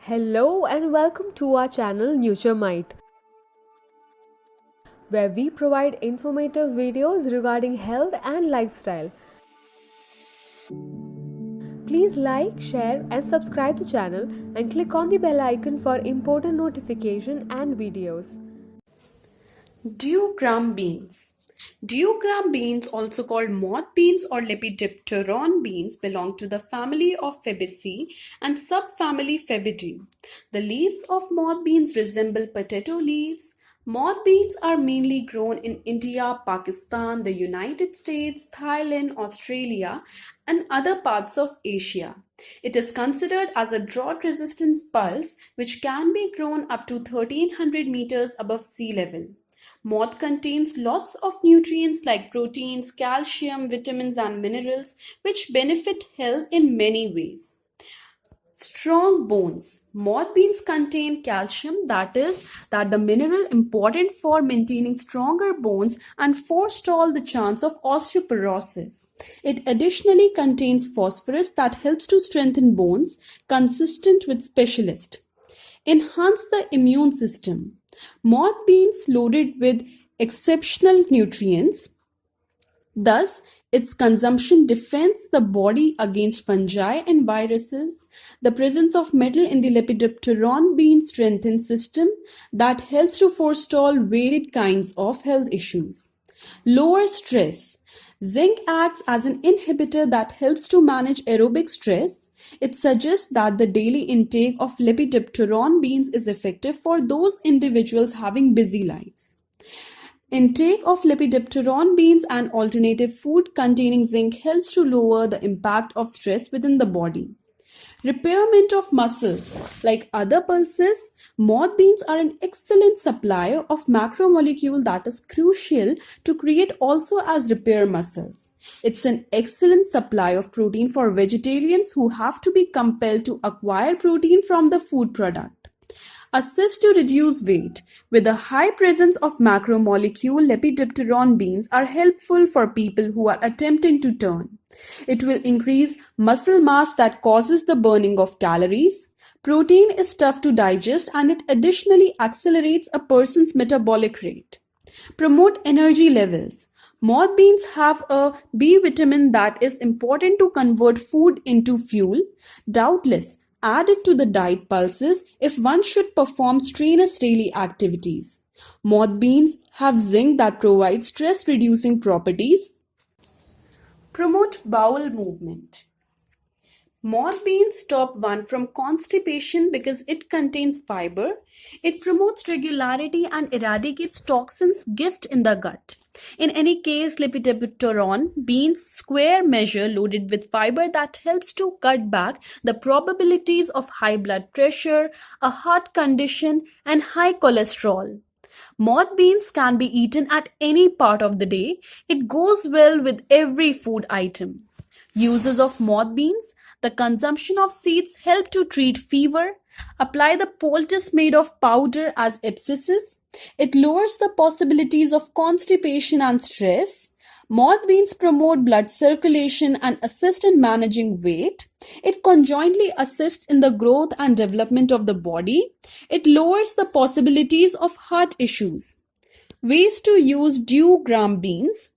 Hello and welcome to our channel NutureMite, where we provide informative videos regarding health and lifestyle. Please like, share and subscribe the channel and click on the bell icon for important notification and videos. Duogram beans. Duogram beans, also called moth beans or Lepidopteron beans, belong to the family of Fabaceae and subfamily Fabidae. The leaves of moth beans resemble potato leaves. Moth beans are mainly grown in India, Pakistan, the United States, Thailand, Australia, and other parts of Asia. It is considered as a drought-resistant pulse which can be grown up to 1300 meters above sea level. Moth contains lots of nutrients like proteins, calcium, vitamins, and minerals, which benefit health in many ways. Strong bones. Moth beans contain calcium, that is, the mineral important for maintaining stronger bones and forestall the chance of osteoporosis. It additionally contains phosphorus that helps to strengthen bones, consistent with specialists. Enhance the immune system. Moth beans loaded with exceptional nutrients. Thus, its consumption defends the body against fungi and viruses. The presence of metal in the Lepidopteron bean strengthens system that helps to forestall varied kinds of health issues. Lower stress. Zinc acts as an inhibitor that helps to manage aerobic stress. It suggests that the daily intake of Lepidopteron beans is effective for those individuals having busy lives. Intake of Lepidopteron beans and alternative food containing zinc helps to lower the impact of stress within the body. Repairment of muscles. Like other pulses, moth beans are an excellent supplier of macromolecule that is crucial to create also as repair muscles. It's an excellent supply of protein for vegetarians who have to be compelled to acquire protein from the food product. Assist to reduce weight. With a high presence of macromolecule, Lepidopteron beans are helpful for people who are attempting to turn. It will increase muscle mass that causes the burning of calories. Protein is tough to digest and it additionally accelerates a person's metabolic rate. Promote energy levels. Moth beans have a B vitamin that is important to convert food into fuel. Doubtless, add it to the diet pulses if one should perform strenuous daily activities. Moth beans have zinc that provides stress-reducing properties. Promote bowel movement. Moth beans stop one from constipation because it contains fiber. It promotes regularity and eradicates toxins gift in the gut. In any case, Lepidopteron beans square measure loaded with fiber that helps to cut back the probabilities of high blood pressure, a heart condition, and high cholesterol. Moth beans can be eaten at any part of the day. It goes well with every food item. Uses of moth beans. The consumption of seeds help to treat fever. Apply the poultice made of powder as abscesses. It lowers the possibilities of constipation and stress. Moth beans promote blood circulation and assist in managing weight. It conjointly assists in the growth and development of the body. It lowers the possibilities of heart issues. Ways to use duogram beans.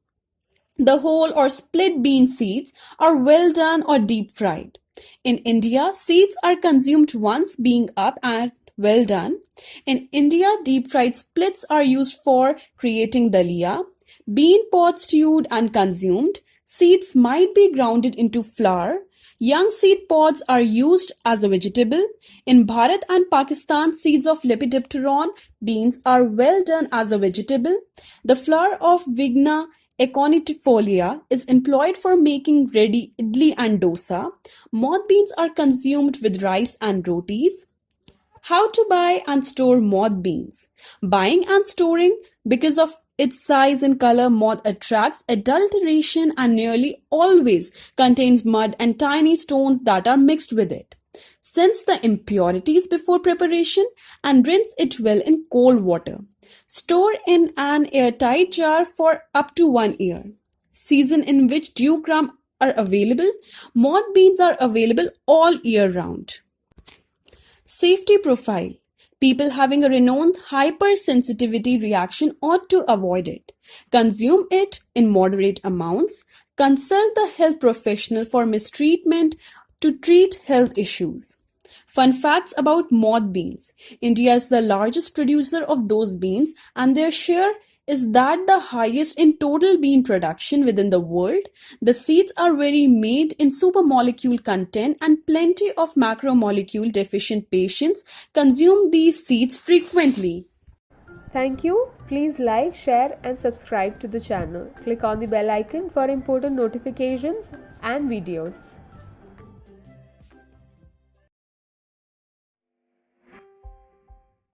The whole or split bean seeds are well done or deep fried. In India, seeds are consumed once being up and well done. In India, deep fried splits are used for creating dalia. Bean pods stewed and consumed. Seeds might be grounded into flour. Young seed pods are used as a vegetable. In Bharat and Pakistan, seeds of Lepidopteron beans are well done as a vegetable. The flour of Vigna aconitifolia is employed for making ready idli and dosa. Moth beans are consumed with rice and rotis. How to buy and store moth beans. Buying and storing, because of its size and color, moth attracts adulteration and nearly always contains mud and tiny stones that are mixed with it. Sense the impurities before preparation and rinse it well in cold water. Store in an airtight jar for up to 1 year. Season in which duogram are available. Moth beans are available all year round. Safety profile. People having a renowned hypersensitivity reaction ought to avoid it. Consume it in moderate amounts. Consult the health professional for mistreatment to treat health issues. Fun facts about moth beans. India is the largest producer of those beans, and their share is that the highest in total bean production within the world. The seeds are very made in supermolecule content, and plenty of macromolecule deficient patients consume these seeds frequently. Thank you. Please like, share, and subscribe to the channel. Click on the bell icon for important notifications and videos.